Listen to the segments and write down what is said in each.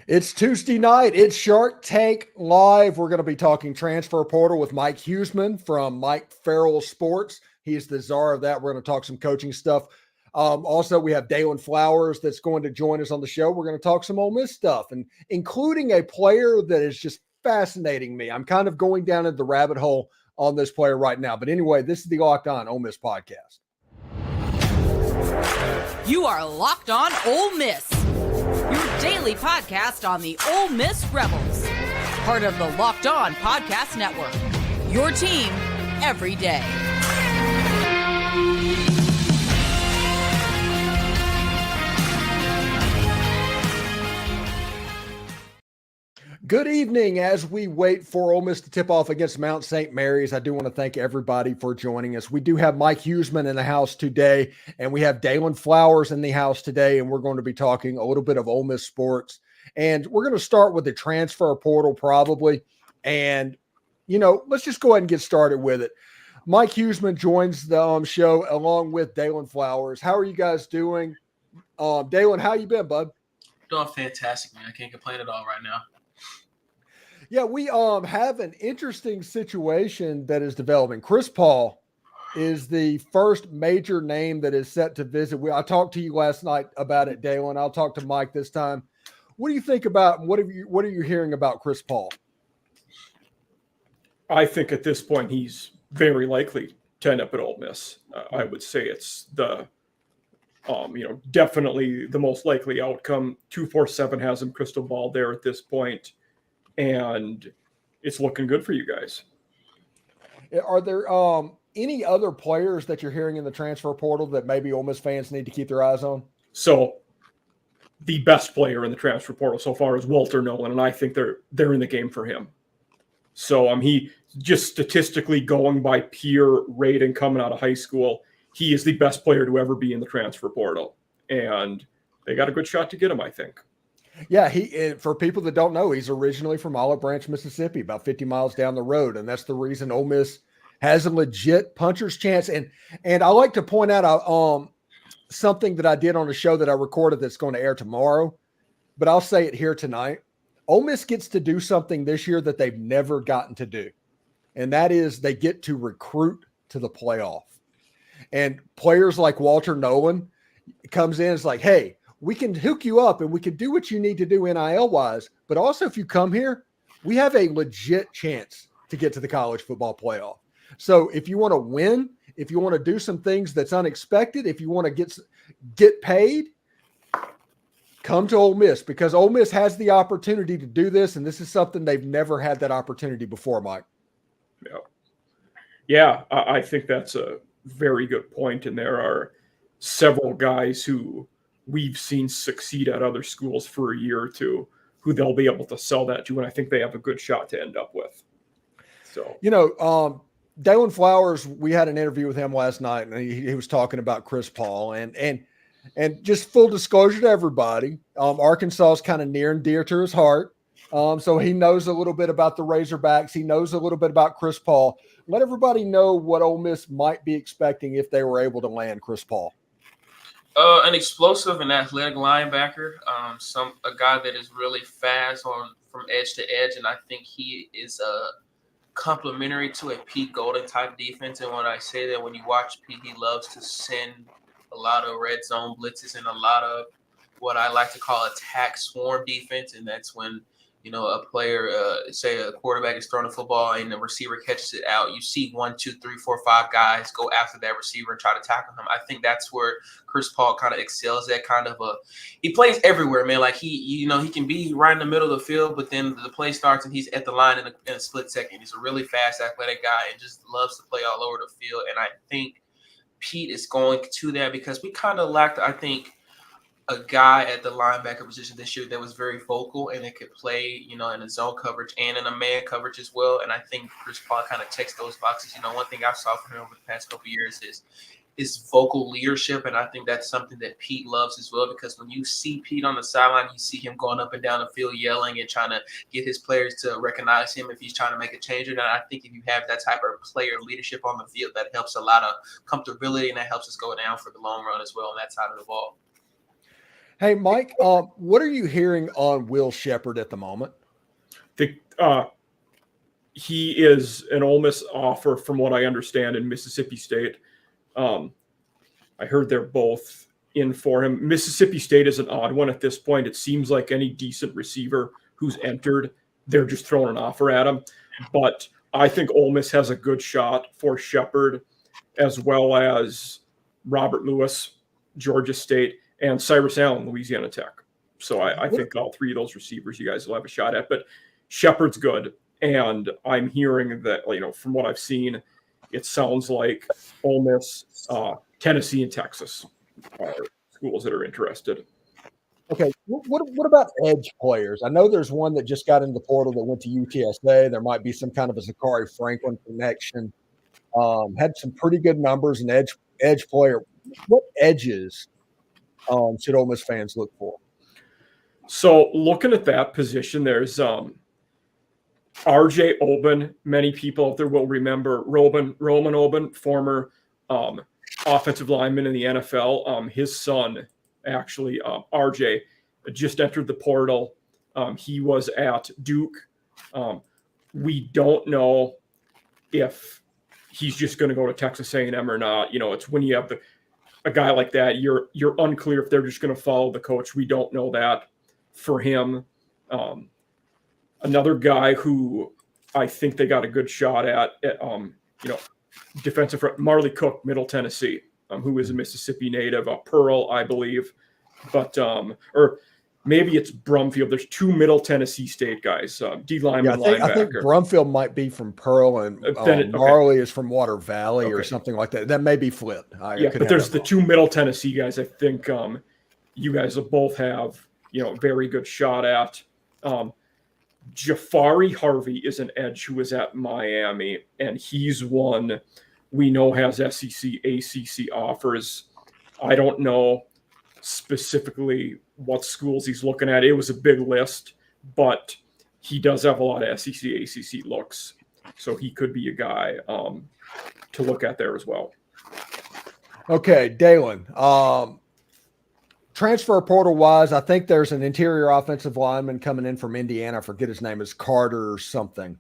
It's Tuesday night. It's Shark Tank Live. We're going to be talking transfer portal with Mike Huseman from Mike Farrell Sports. He's the czar of that. We're going to talk some coaching stuff. Also, we have Dalen Flowers that's going to join us on the show. We're going to talk some Ole Miss stuff, and including a player that is just fascinating me. I'm kind of going down into the rabbit hole on this player right now. But anyway, this is the Locked On Ole Miss podcast. You are Locked On Ole Miss, your daily podcast on the Ole Miss Rebels. Part of the Locked On Podcast Network, your team every day. Good evening. As we wait for Ole Miss to tip off against Mount St. Mary's, I do want to thank everybody for joining us. We do have Mike Huseman in the house today, and we have Dalen Flowers in the house today, and we're going to be talking a little bit of Ole Miss sports. And we're going to start with the transfer portal probably. And, let's just go ahead and get started with it. Mike Huseman joins the show along with Dalen Flowers. How are you guys doing? Dalen, how you been, bud? Doing fantastic, man. I can't complain at all right now. Yeah, we have an interesting situation that is developing. Chris Paul is the first major name that is set to visit. I talked to you last night about it, Dalen. I'll talk to Mike this time. What do you think about what are you hearing about Chris Paul? I think at this point he's very likely to end up at Ole Miss. I would say it's the definitely the most likely outcome. 247 has him crystal ball there at this point. And it's looking good for you guys. Are there any other players that you're hearing in the transfer portal that maybe Ole Miss fans need to keep their eyes on? So the best player in the transfer portal so far is Walter Nolan, and I think they're in the game for him. So he just statistically going by peer rating coming out of high school, he is the best player to ever be in the transfer portal. And they got a good shot to get him, I think. Yeah, for people that don't know, he's originally from Olive Branch, Mississippi, about 50 miles down the road, and that's the reason Ole Miss has a legit puncher's chance. And I like to point out something that I did on a show that I recorded that's going to air tomorrow, but I'll say it here tonight. Ole Miss gets to do something this year that they've never gotten to do, and that is they get to recruit to the playoff. And players like Walter Nolan comes in, it's like, hey, we can hook you up and we can do what you need to do NIL-wise, but also if you come here, we have a legit chance to get to the college football playoff. So if you want to win, if you want to do some things that's unexpected, if you want to get paid, come to Ole Miss because Ole Miss has the opportunity to do this, and this is something they've never had that opportunity before, Mike. Yeah, I think that's a very good point, and there are several guys who we've seen succeed at other schools for a year or two who they'll be able to sell that to, and I think they have a good shot to end up with. So, Dalen Flowers, we had an interview with him last night, and he was talking about Chris Paul, and just full disclosure to everybody, Arkansas is kind of near and dear to his heart. So he knows a little bit about the Razorbacks. He knows a little bit about Chris Paul. Let everybody know what Ole Miss might be expecting if they were able to land Chris Paul. An explosive and athletic linebacker, a guy that is really fast from edge to edge, and I think he is complementary to a Pete Golden type defense. And when I say that, when you watch Pete, he loves to send a lot of red zone blitzes and a lot of what I like to call attack swarm defense, and that's when a player, say a quarterback is throwing a football and the receiver catches it out. You see 1, 2, 3, 4, 5 guys go after that receiver and try to tackle him. I think that's where Chris Paul kind of excels at. He plays everywhere, man. Like he can be right in the middle of the field, but then the play starts and he's at the line in a split second. He's a really fast, athletic guy and just loves to play all over the field. And I think Pete is going to that because we kind of lacked, I think, a guy at the linebacker position this year that was very vocal and it could play, in a zone coverage and in a man coverage as well. And I think Chris Paul kind of checks those boxes. One thing I saw from him over the past couple of years is vocal leadership. And I think that's something that Pete loves as well, because when you see Pete on the sideline, you see him going up and down the field yelling and trying to get his players to recognize him if he's trying to make a change. And I think if you have that type of player leadership on the field, that helps a lot of comfortability and that helps us go down for the long run as well on that side of the ball. Hey, Mike, what are you hearing on Will Shepherd at the moment? He is an Ole Miss offer, from what I understand, in Mississippi State. I heard they're both in for him. Mississippi State is an odd one at this point. It seems like any decent receiver who's entered, they're just throwing an offer at him. But I think Ole Miss has a good shot for Shepherd, as well as Robert Lewis, Georgia State, and Cyrus Allen, Louisiana Tech. So I think all three of those receivers you guys will have a shot at. But Shepherd's good. And I'm hearing that, from what I've seen, it sounds like Ole Miss, Tennessee, and Texas are schools that are interested. Okay, what about edge players? I know there's one that just got in the portal that went to UTSA. There might be some kind of a Zachary Franklin connection. Had some pretty good numbers, an edge player. What edges should Ole Miss fans look for? So looking at that position, there's R.J. Oben. Many people out there will remember Roman Oben, former offensive lineman in the NFL. His son, actually, R.J., just entered the portal. He was at Duke. We don't know if he's just going to go to Texas A&M or not. It's when you have a guy like that, you're unclear if they're just going to follow the coach. We don't know that for him. Another guy who I think they got a good shot at defensive Marley Cook, Middle Tennessee, who is a Mississippi native, Pearl, I believe, but or maybe it's Brumfield. There's two Middle Tennessee State guys, D lineman, linebacker. I think Brumfield might be from Pearl, and Marley is from Water Valley or something like that. That may be flipped. But there's the two Middle Tennessee guys. I think you guys will both have very good shot at. Jafari Harvey is an edge who is at Miami, and he's one we know has SEC, ACC offers. I don't know specifically what schools he's looking at. It was a big list, but he does have a lot of SEC, ACC looks, so he could be a guy to look at there as well. Okay, Dalen. Transfer portal wise, I think there's an interior offensive lineman coming in from Indiana. I forget his name is Carter or something.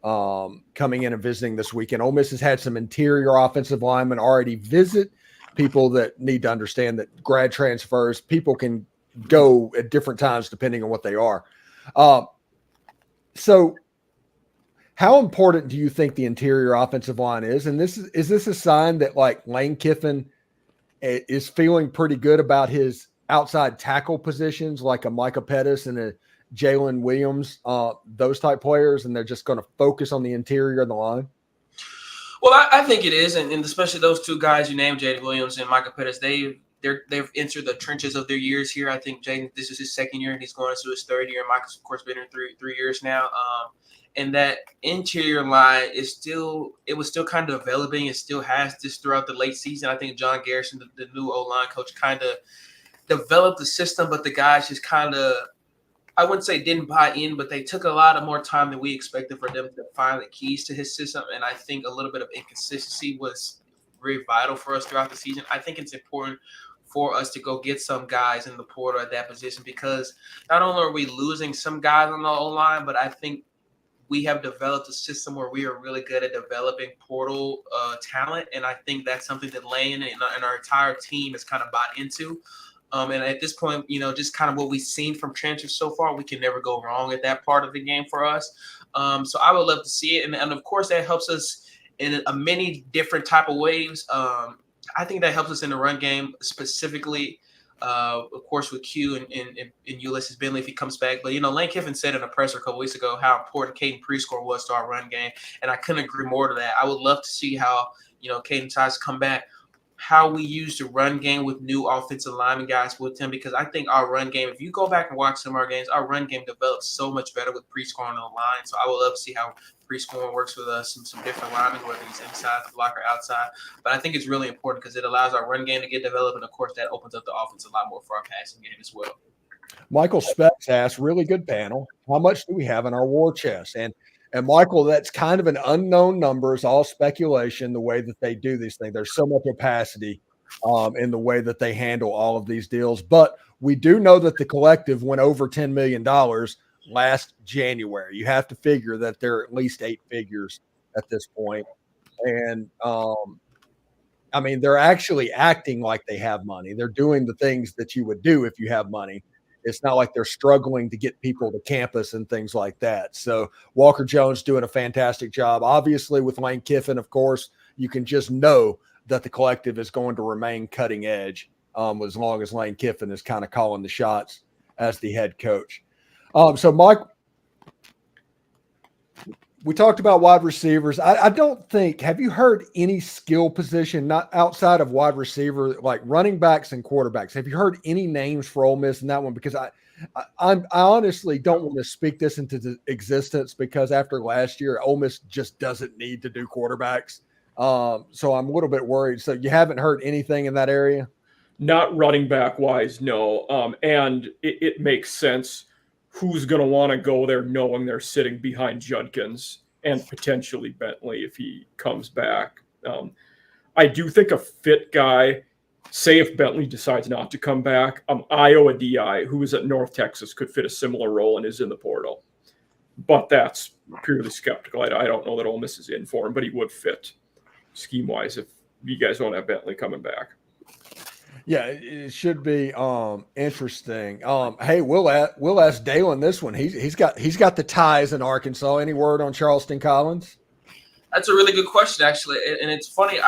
Coming in and visiting this weekend. Ole Miss has had some interior offensive linemen already visit. People that need to understand that grad transfers, people can go at different times depending on what they are. So how important do you think the interior offensive line is? And is this a sign that Lane Kiffin is feeling pretty good about his outside tackle positions, like a Micah Pettis and a Jalen Williams, those type players, and they're just going to focus on the interior of the line? Well, I think it is, and especially those two guys you named, Jalen Williams and Micah Pettis, they've entered the trenches of their years here. I think Jaden, this is his second year, and he's going into his third year. Micah's, of course, been in three years now. And that interior line was still kind of developing. It still has this throughout the late season. I think John Garrison, the new O-line coach, kind of developed the system, but the guys just kind of, I wouldn't say didn't buy in, but they took a lot of more time than we expected for them to find the keys to his system. And I think a little bit of inconsistency was very vital for us throughout the season. I think it's important for us to go get some guys in the portal at that position, because not only are we losing some guys on the O-line, but I think we have developed a system where we are really good at developing portal talent. And I think that's something that Lane and our entire team has kind of bought into. And at this point, just kind of what we've seen from transfers so far, we can never go wrong at that part of the game for us. So I would love to see it. And of course, that helps us in a many different type of ways. I think that helps us in the run game specifically, of course, with Q and Ulysses Bentley if he comes back. But, Lane Kiffin said in a presser a couple weeks ago how important Caden Prescore was to our run game. And I couldn't agree more to that. I would love to see how, Caden tries to come back, how we use the run game with new offensive lineman guys with him, because I think our run game, if you go back and watch some of our games, our run game develops so much better with Prescore on the line. So I would love to see how Prescore works with us and some different linemen, whether he's inside the block or outside. But I think it's really important because it allows our run game to get developed, and of course that opens up the offense a lot more for our passing game as well. Michael Specs asked, really good panel, how much do we have in our war chest? And Michael, that's kind of an unknown number. It's all speculation, the way that they do these things. There's so much opacity in the way that they handle all of these deals. But we do know that the collective went over $10 million last January. You have to figure that they're at least 8 figures at this point. And I mean, they're actually acting like they have money. They're doing the things that you would do if you have money. It's not like they're struggling to get people to campus and things like that. So Walker Jones doing a fantastic job. Obviously, with Lane Kiffin, of course, you can just know that the collective is going to remain cutting edge as long as Lane Kiffin is kind of calling the shots as the head coach. So, Mike, we talked about wide receivers. I don't think – have you heard any skill position, not outside of wide receiver, like running backs and quarterbacks? Have you heard any names for Ole Miss in that one? Because I honestly don't want to speak this into existence because after last year, Ole Miss just doesn't need to do quarterbacks. So I'm a little bit worried. So you haven't heard anything in that area? Not running back wise, no. And it makes sense. Who's going to want to go there knowing they're sitting behind Judkins and potentially Bentley if he comes back? I do think a fit guy, say if Bentley decides not to come back, Iowa DI, who is at North Texas, could fit a similar role and is in the portal. But that's purely skeptical. I don't know that Ole Miss is in for him, but he would fit scheme-wise if you guys don't have Bentley coming back. Yeah, it should be interesting. Hey, we'll ask Dalen this one. He's got the ties in Arkansas. Any word on Charleston Collins? That's a really good question, actually, and it's funny.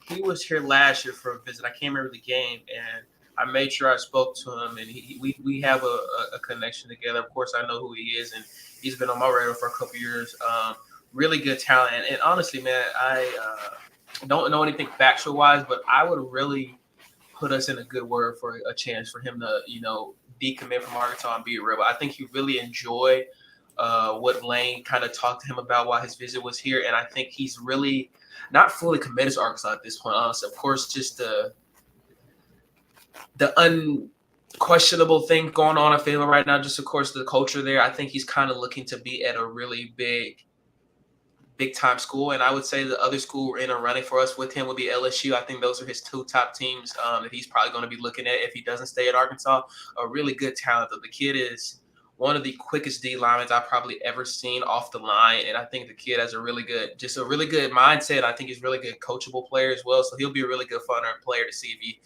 He was here last year for a visit. I can't remember the game, and I made sure I spoke to him, and we have a connection together. Of course, I know who he is, and he's been on my radar for a couple of years. Really good talent, and honestly, man, I don't know anything factual wise, but I would really put us in a good word for a chance for him to, decommit from Arkansas and be a Rebel. I think he really enjoyed what Lane kind of talked to him about while his visit was here, and I think he's really not fully committed to Arkansas at this point. Honestly, of course, just the unquestionable thing going on in Fayetteville right now, just of course the culture there. I think he's kind of looking to be at a really big time school, and I would say the other school in a running for us with him would be LSU. I think those are his 2 top teams that he's probably going to be looking at if he doesn't stay at Arkansas. A really good talent, though. The kid is one of the quickest D linemen I've probably ever seen off the line, and I think the kid has a really good mindset. I think he's a really good coachable player as well, so he'll be a really good fun player to see if he,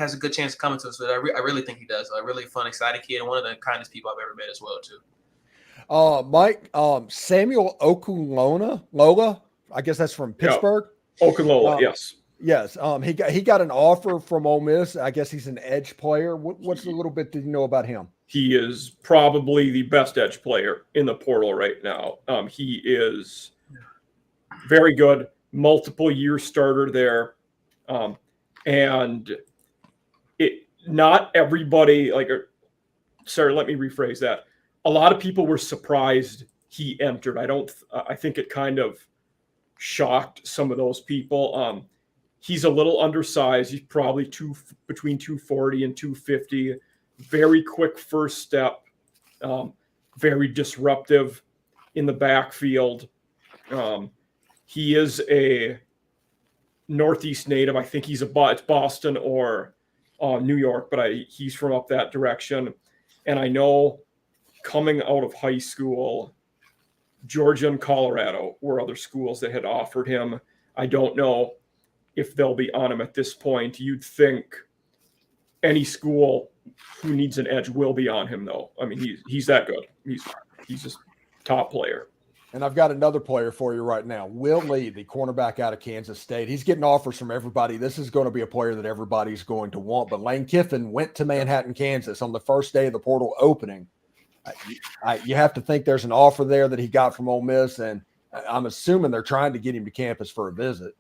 has a good chance of coming to us. But I really think he does. A really fun, exciting kid, and one of the kindest people I've ever met as well, too. Mike, Samuel Lola, I guess that's from Pittsburgh. Okunlola, yes. Yes. He got an offer from Ole Miss. I guess he's an edge player. What's a little bit did you know about him? He is probably the best edge player in the portal right now. He is very good, multiple year starter there. And not everybody let me rephrase that. A lot of people were surprised he entered. I think it kind of shocked some of those people. He's a little undersized. He's probably between 240 and 250. Very quick first step. Very disruptive in the backfield. He is a Northeast native. I think it's Boston or New York, but he's from up that direction. And I know coming out of high school, Georgia and Colorado were other schools that had offered him. I don't know if they'll be on him at this point. You'd think any school who needs an edge will be on him, though. I mean, he's that good. He's just top player. And I've got another player for you right now, Will Lee, the cornerback out of Kansas State. He's getting offers from everybody. This is going to be a player that everybody's going to want. But Lane Kiffin went to Manhattan, Kansas on the first day of the portal opening. You have to think there's an offer there that he got from Ole Miss, and I'm assuming they're trying to get him to campus for a visit.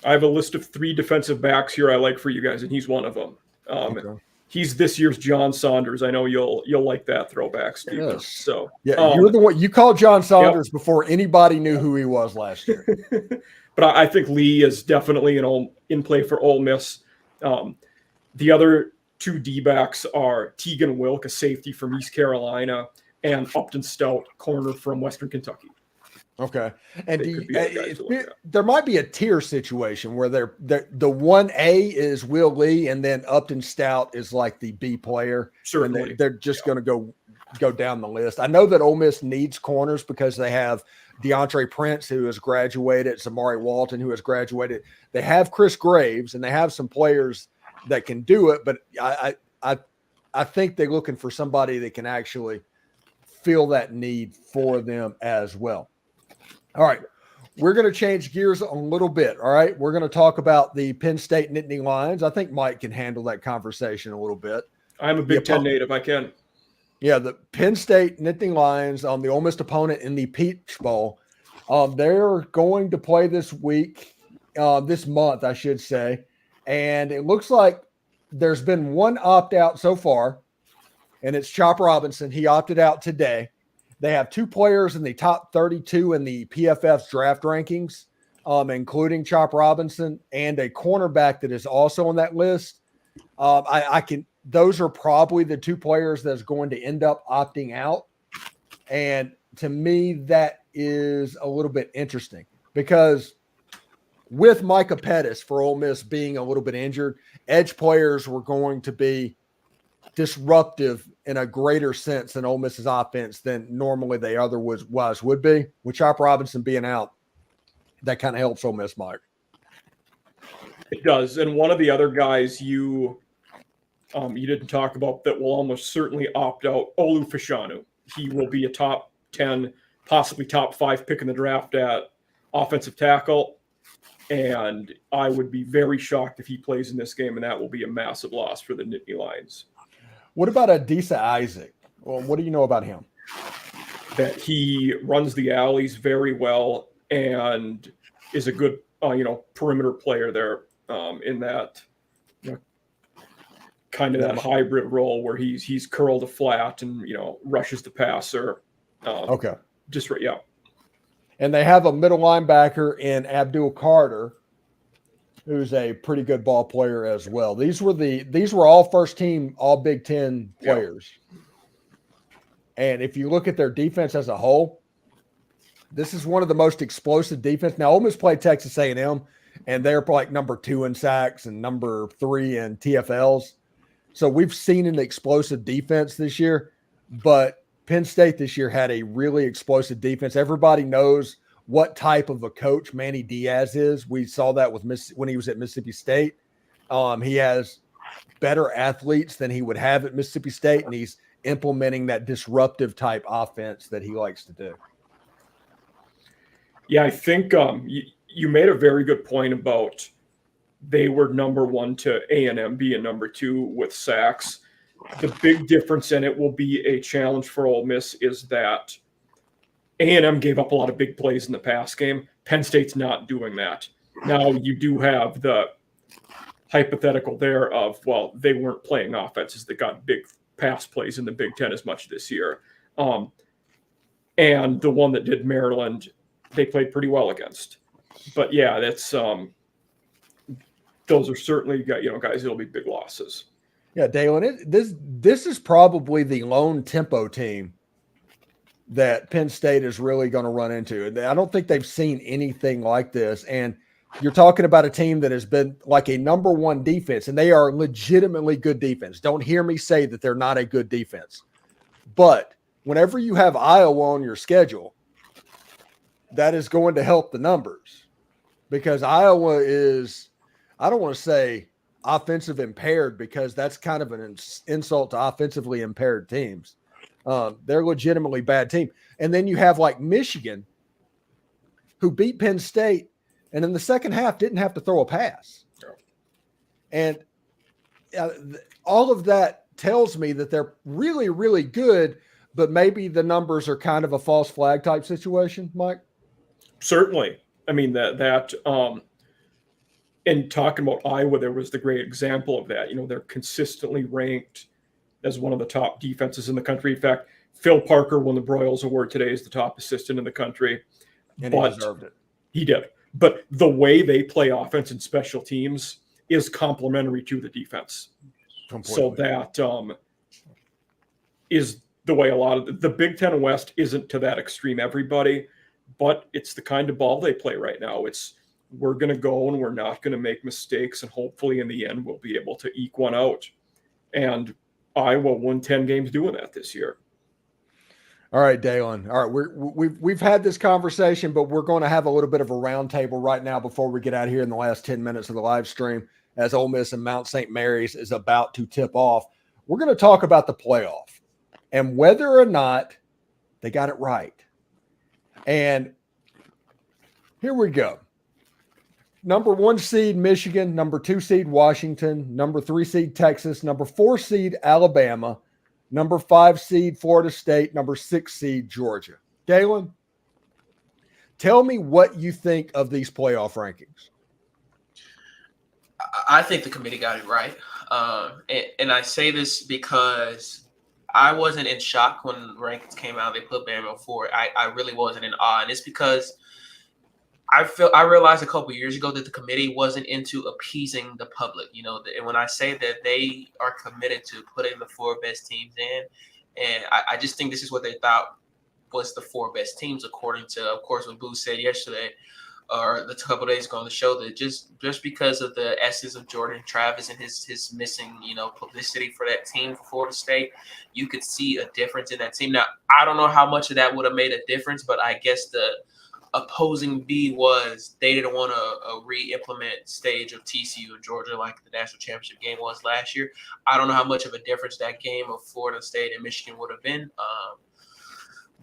I have a list of 3 defensive backs here I like for you guys, and he's one of them. Okay. He's this year's John Saunders. I know you'll like that throwback, Steve. Yes. So yeah, you're the one. You called John Saunders before anybody knew who he was last year. But I think Lee is definitely in play for Ole Miss. The other 2 D-backs are Tegan Wilk, a safety from East Carolina, and Upton Stout, corner from Western Kentucky. Okay. And They could be other guys to look at. there might be a tier situation where the 1A is Will Lee, and then Upton Stout is like the B player. Certainly. And they're just going to go down the list. I know that Ole Miss needs corners because they have DeAndre Prince, who has graduated, Samari Walton, who has graduated. They have Chris Graves, and they have some players that can do it. But I think they're looking for somebody that can actually feel that need for them as well. All right, we're going to change gears a little bit. All right, we're going to talk about the Penn State Nittany Lions. I think Mike can handle that conversation a little bit. I'm a Big Ten native. I can. Yeah, the Penn State Nittany Lions, the Ole Miss opponent in the Peach Bowl. They're going to play this month, I should say. And it looks like there's been one opt-out so far, and it's Chop Robinson. He opted out today. They have two players in the top 32 in the PFF's draft rankings, including Chop Robinson, and a cornerback that is also on that list. Those are probably the two players that's going to end up opting out. And to me, that is a little bit interesting because with Micah Pettis for Ole Miss being a little bit injured, edge players were going to be disruptive in a greater sense in Ole Miss's offense than normally they otherwise would be. With Chop Robinson being out, that kind of helps Ole Miss, Mike. It does. And one of the other guys you didn't talk about that will almost certainly opt out, Olu Fashanu. He will be a top 10, possibly top 5 pick in the draft at offensive tackle. And I would be very shocked if he plays in this game, and that will be a massive loss for the Nittany Lions. What about Adisa Isaac? Well, what do you know about him? That he runs the alleys very well and is a good, perimeter player there in that, kind of that hybrid role where he's curled a flat and, rushes the passer. Okay. Just right. Yeah. And they have a middle linebacker in Abdul Carter, who's a pretty good ball player as well. These were all first team, all Big Ten players. Yeah. And if you look at their defense as a whole, this is one of the most explosive defense. Now, Ole Miss played Texas A&M, and they're like number 2 in sacks and number 3 in TFLs. So we've seen an explosive defense this year, but Penn State this year had a really explosive defense. Everybody knows what type of a coach Manny Diaz is. We saw that when he was at Mississippi State. He has better athletes than he would have at Mississippi State, and he's implementing that disruptive type offense that he likes to do. Yeah, I think you made a very good point about they were number 1 to A&M being number 2 with sacks. The big difference in it will be a challenge for Ole Miss is that A&M gave up a lot of big plays in the pass game. Penn State's not doing that. Now you do have the hypothetical there of, well, they weren't playing offenses that got big pass plays in the Big Ten as much this year. And the one that did Maryland, they played pretty well against. But yeah, that's those are certainly guys that'll be big losses. Yeah, Dalen, this is probably the lone tempo team that Penn State is really going to run into. I don't think they've seen anything like this. And you're talking about a team that has been like a number 1 defense, and they are legitimately good defense. Don't hear me say that they're not a good defense. But whenever you have Iowa on your schedule, that is going to help the numbers because Iowa is, I don't want to say offensive impaired because that's kind of an insult to offensively impaired teams. They're legitimately bad team. And then you have like Michigan, who beat Penn State and in the second half didn't have to throw a pass. And all of that tells me that they're really, really good, but maybe the numbers are kind of a false flag type situation, Mike. Certainly. I mean, that in talking about Iowa, there was the great example of that. They're consistently ranked as one of the top defenses in the country. In fact, Phil Parker won the Broyles Award today as the top assistant in the country. And he deserved it. He did. But the way they play offense and special teams is complementary to the defense. Completely. So that is the way a lot of the Big Ten West isn't to that extreme, everybody. but it's the kind of ball they play right now. We're going to go and we're not going to make mistakes, and hopefully in the end we'll be able to eke one out. And Iowa won 10 games doing that this year. All right, Dalen. All right, we've had this conversation, but we're going to have a little bit of a roundtable right now before we get out of here in the last 10 minutes of the live stream, as Ole Miss and Mount St. Mary's is about to tip off. We're going to talk about the playoff and whether or not they got it right. And here we go. Number 1 seed Michigan, number 2 seed Washington, number 3 seed Texas, number 4 seed Alabama, number 5 seed Florida State, number 6 seed Georgia. Galen, tell me what you think of these playoff rankings. I think the committee got it right. And I say this because I wasn't in shock when rankings came out. They put Bama forward. I really wasn't in awe. And it's because I realized a couple of years ago that the committee wasn't into appeasing the public. And when I say that they are committed to putting the 4 best teams in, and I just think this is what they thought was the 4 best teams, according to, of course, what Boo said yesterday or the couple of days ago on the show, that just because of the essence of Jordan Travis and his missing, publicity for that team for Florida State, you could see a difference in that team. Now, I don't know how much of that would have made a difference, but I guess the opposing B was they didn't want a re-implement stage of TCU and Georgia like the national championship game was last year. I don't know how much of a difference that game of Florida State and Michigan would have been.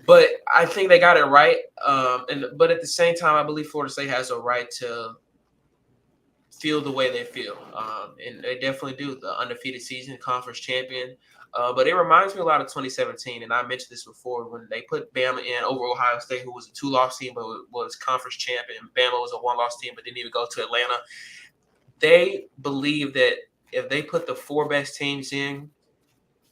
But I think they got it right. But at the same time, I believe Florida State has a right to feel the way they feel. And they definitely do. The undefeated season, conference champion. But it reminds me a lot of 2017, and I mentioned this before, when they put Bama in over Ohio State, who was a 2-loss team but was conference champion. Bama was a 1-loss team but didn't even go to Atlanta. They believe that if they put the 4 best teams in,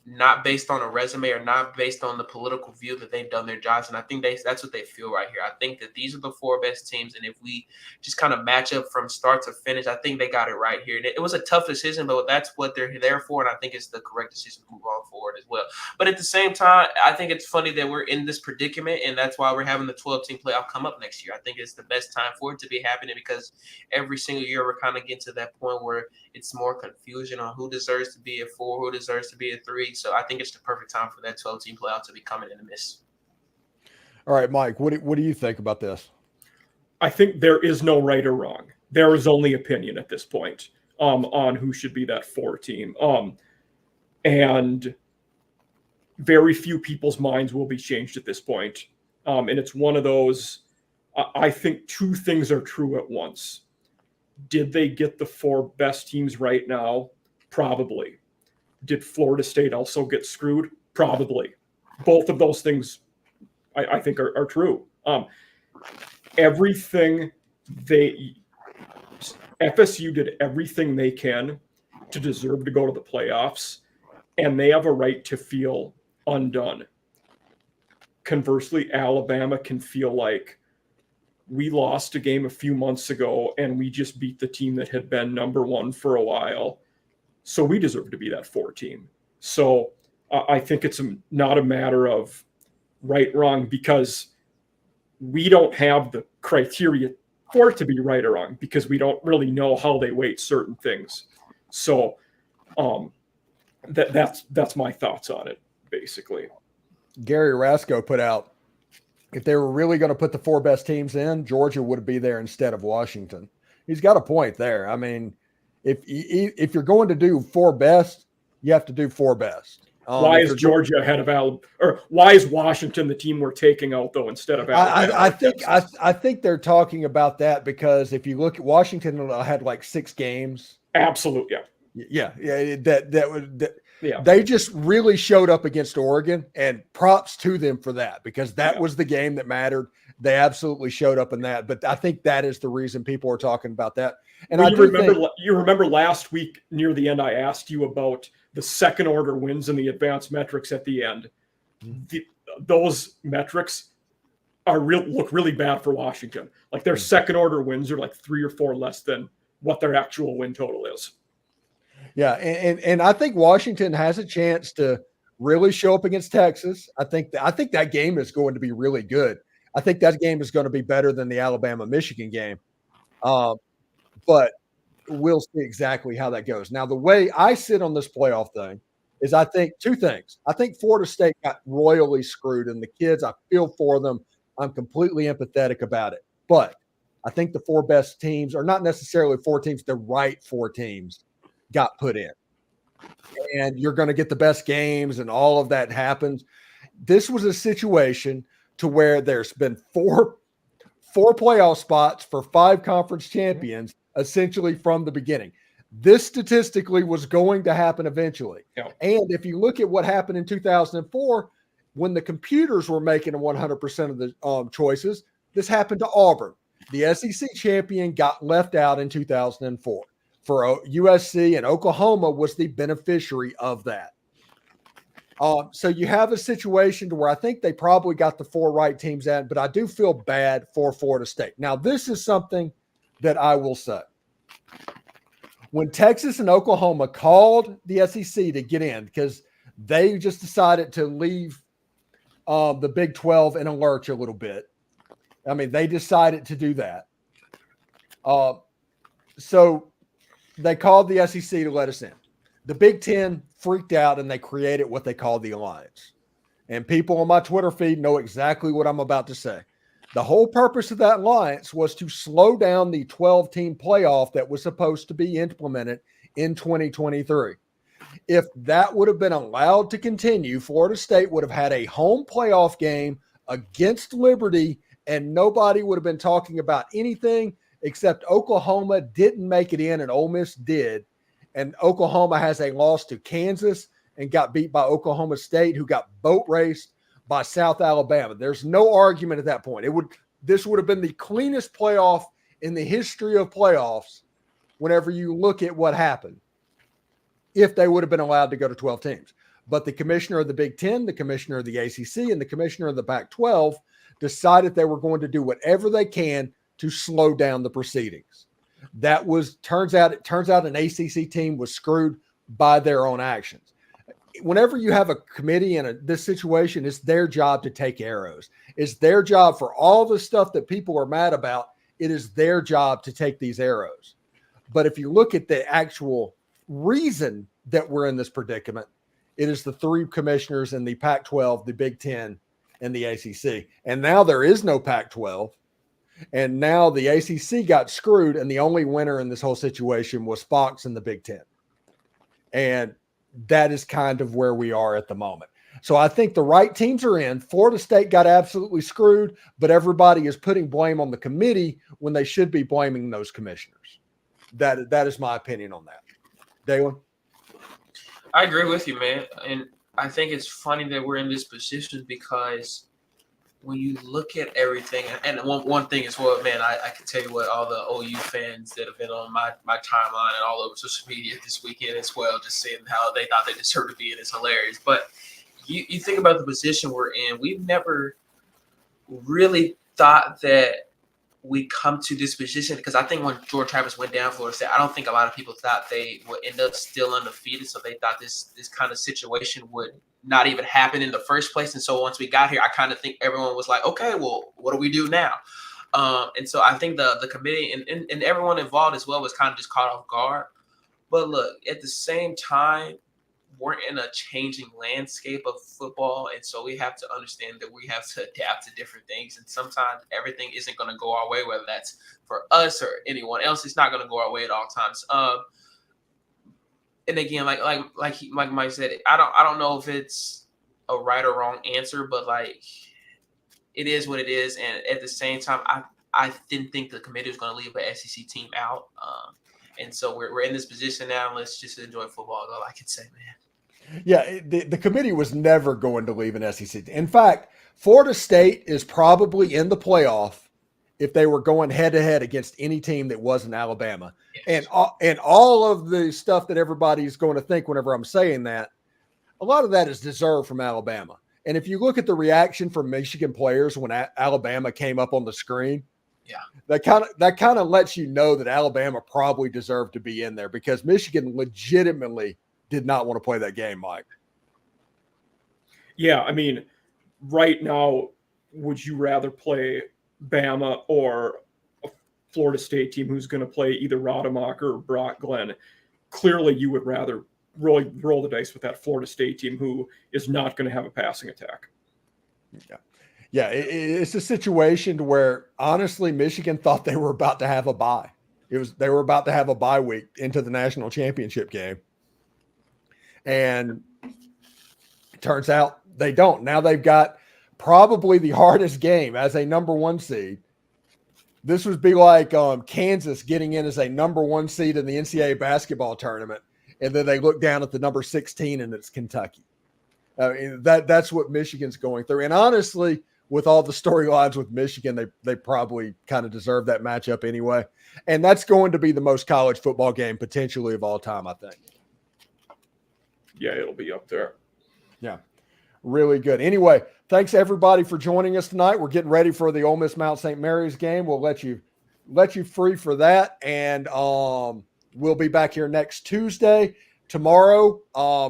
not based on a resume or not based on the political view, that they've done their jobs. And I think that's what they feel right here. I think that these are the 4 best teams. And if we just kind of match up from start to finish, I think they got it right here. And it was a tough decision, but that's what they're there for. And I think it's the correct decision to move on forward as well. But at the same time, I think it's funny that we're in this predicament. And that's why we're having the 12-team playoff come up next year. I think it's the best time for it to be happening, because every single year we're kind of getting to that point where it's more confusion on who deserves to be a 4, who deserves to be a 3. So I think it's the perfect time for that 12-team playoff to be coming in the midst. All right, Mike, what do you think about this? I think there is no right or wrong. There is only opinion at this point on who should be that 4 team. And very few people's minds will be changed at this point. And it's one of those, I think 2 things are true at once. Did they get the 4 best teams right now? Probably. Did Florida State also get screwed? Probably. Both of those things, I think, are true. FSU did everything they can to deserve to go to the playoffs, and they have a right to feel undone. Conversely, Alabama can feel like, we lost a game a few months ago and we just beat the team that had been number 1 for a while, so we deserve to be that 4 team. So I think it's not a matter of right, wrong, because we don't have the criteria for it to be right or wrong, because we don't really know how they weight certain things. So that's my thoughts on it, basically. Gary Rasco put out, if they were really going to put the 4 best teams in, Georgia would be there instead of Washington. He's got a point there. I mean, if you're going to do 4 best, you have to do 4 best. Why is Georgia ahead of Alabama, or why is Washington the team we're taking out though instead of Alabama? I think they're talking about that because if you look at Washington, had like 6 games. Absolutely, yeah. They just really showed up against Oregon, and props to them for that, because that was the game that mattered. They absolutely showed up in that. But I think that is the reason people are talking about that. And you remember last week near the end, I asked you about the second order wins and the advanced metrics at the end. Those metrics look really bad for Washington. Like their second order wins are like 3 or 4 less than what their actual win total is. Yeah, and I think Washington has a chance to really show up against Texas. I think that game is going to be really good. I think that game is going to be better than the Alabama-Michigan game. But we'll see exactly how that goes. Now, the way I sit on this playoff thing is I think two things. I think Florida State got royally screwed, and the kids, I feel for them. I'm completely empathetic about it. But I think the four best teams, or not necessarily four teams, the right four teams got put in. And you're going to get the best games and all of that happens. This was a situation to where there's been four playoff spots for 5 conference champions essentially from the beginning. This statistically was going to happen eventually. Yeah. And if you look at what happened in 2004, when the computers were making 100% of the choices, this happened to Auburn. The SEC champion got left out in 2004. For USC, and Oklahoma was the beneficiary of that. So you have a situation to where I think they probably got the 4 right teams at, but I do feel bad for Florida State. Now, this is something that I will say. When Texas and Oklahoma called the SEC to get in because they just decided to leave the Big 12 in a lurch a little bit. I mean, they decided to do that. So they called the SEC to let us in. The Big Ten freaked out and they created what they called the Alliance. And people on my Twitter feed know exactly what I'm about to say. The whole purpose of that alliance was to slow down the 12-team playoff that was supposed to be implemented in 2023. If that would have been allowed to continue, Florida State would have had a home playoff game against Liberty, and nobody would have been talking about anything except Oklahoma didn't make it in and Ole Miss did. And Oklahoma has a loss to Kansas and got beat by Oklahoma State, who got boat raced by South Alabama. There's no argument at that point. This would have been the cleanest playoff in the history of playoffs whenever you look at what happened, if they would have been allowed to go to 12 teams. But the commissioner of the Big Ten, the commissioner of the ACC, and the commissioner of the Pac-12 decided they were going to do whatever they can to slow down the proceedings. Turns out an ACC team was screwed by their own actions. Whenever you have a committee in this situation, it's their job to take arrows. It's their job for all the stuff that people are mad about. It is their job to take these arrows. But if you look at the actual reason that we're in this predicament, it is the 3 commissioners in the Pac-12, the Big Ten, and the ACC. And now there is no Pac-12. And now the ACC got screwed, and the only winner in this whole situation was Fox and the Big Ten. And that is kind of where we are at the moment. So I think the right teams are in. Florida State got absolutely screwed, but everybody is putting blame on the committee when they should be blaming those commissioners. That is my opinion on that. Dalen? I agree with you, man. And I think it's funny that we're in this position because when you look at everything, and one thing as well, man, I can tell you what all the OU fans that have been on my timeline and all over social media this weekend as well, just seeing how they thought they deserved to be in is hilarious. But you think about the position we're in, we've never really thought that we come to this position, because I think when Jordan Travis went down Florida State, I don't think a lot of people thought they would end up still undefeated. So they thought this kind of situation would not even happen in the first place. And so once we got here, I kind of think everyone was like, okay, well, what do we do now? And so I think the committee and everyone involved as well was kind of just caught off guard. But look, at the same time, we're in a changing landscape of football. And so we have to understand that we have to adapt to different things. And sometimes everything isn't going to go our way, whether that's for us or anyone else. It's not going to go our way at all times. And again, like Mike said, I don't know if it's a right or wrong answer, but like it is what it is. And at the same time, I didn't think the committee was going to leave an SEC team out. And so we're in this position now. Let's just enjoy football. All I can say, man. Yeah, the committee was never going to leave an SEC. In fact, Florida State is probably in the playoff if they were going head-to-head against any team that wasn't Alabama. Yes. And all of the stuff that everybody's going to think whenever I'm saying that, a lot of that is deserved from Alabama. And if you look at the reaction from Michigan players when Alabama came up on the screen, yeah, that kind of lets you know that Alabama probably deserved to be in there, because Michigan legitimately did not want to play that game, Mike. Yeah, I mean, right now, would you rather play Bama or a Florida State team who's going to play either Rademacher or Brock Glenn? Clearly, you would rather roll the dice with that Florida State team who is not going to have a passing attack. Yeah, it's a situation to where, honestly, Michigan thought they were about to have a bye. They were about to have a bye week into the national championship game. And it turns out they don't. Now they've got probably the hardest game as a number 1 seed. This would be like Kansas getting in as a number 1 seed in the NCAA basketball tournament, and then they look down at the number 16 and it's Kentucky. That's what Michigan's going through. And honestly, with all the storylines with Michigan, they probably kind of deserve that matchup anyway. And that's going to be the most college football game potentially of all time, I think. Yeah, it'll be up there. Yeah, really good. Anyway, thanks everybody for joining us tonight. We're getting ready for the Ole Miss Mount St. Mary's game. We'll let you free for that, and we'll be back here next Tuesday. Tomorrow,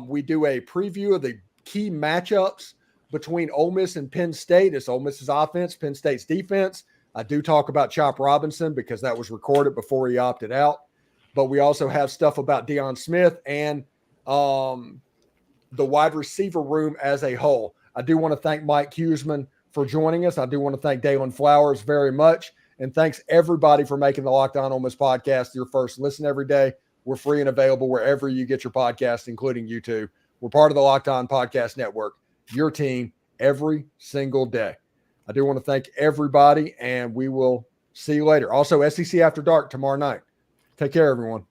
we do a preview of the key matchups between Ole Miss and Penn State. It's Ole Miss's offense, Penn State's defense. I do talk about Chop Robinson because that was recorded before he opted out. But we also have stuff about Deion Smith and the wide receiver room as a whole. I do want to thank Mike Huseman for joining us. I do want to thank Dalen Flowers very much. And thanks everybody for making the Locked On Ole Miss podcast your first listen every day. We're free and available wherever you get your podcast, including YouTube. We're part of the Locked On Podcast Network, your team every single day. I do want to thank everybody, and we will see you later. Also, SEC After Dark tomorrow night. Take care, everyone.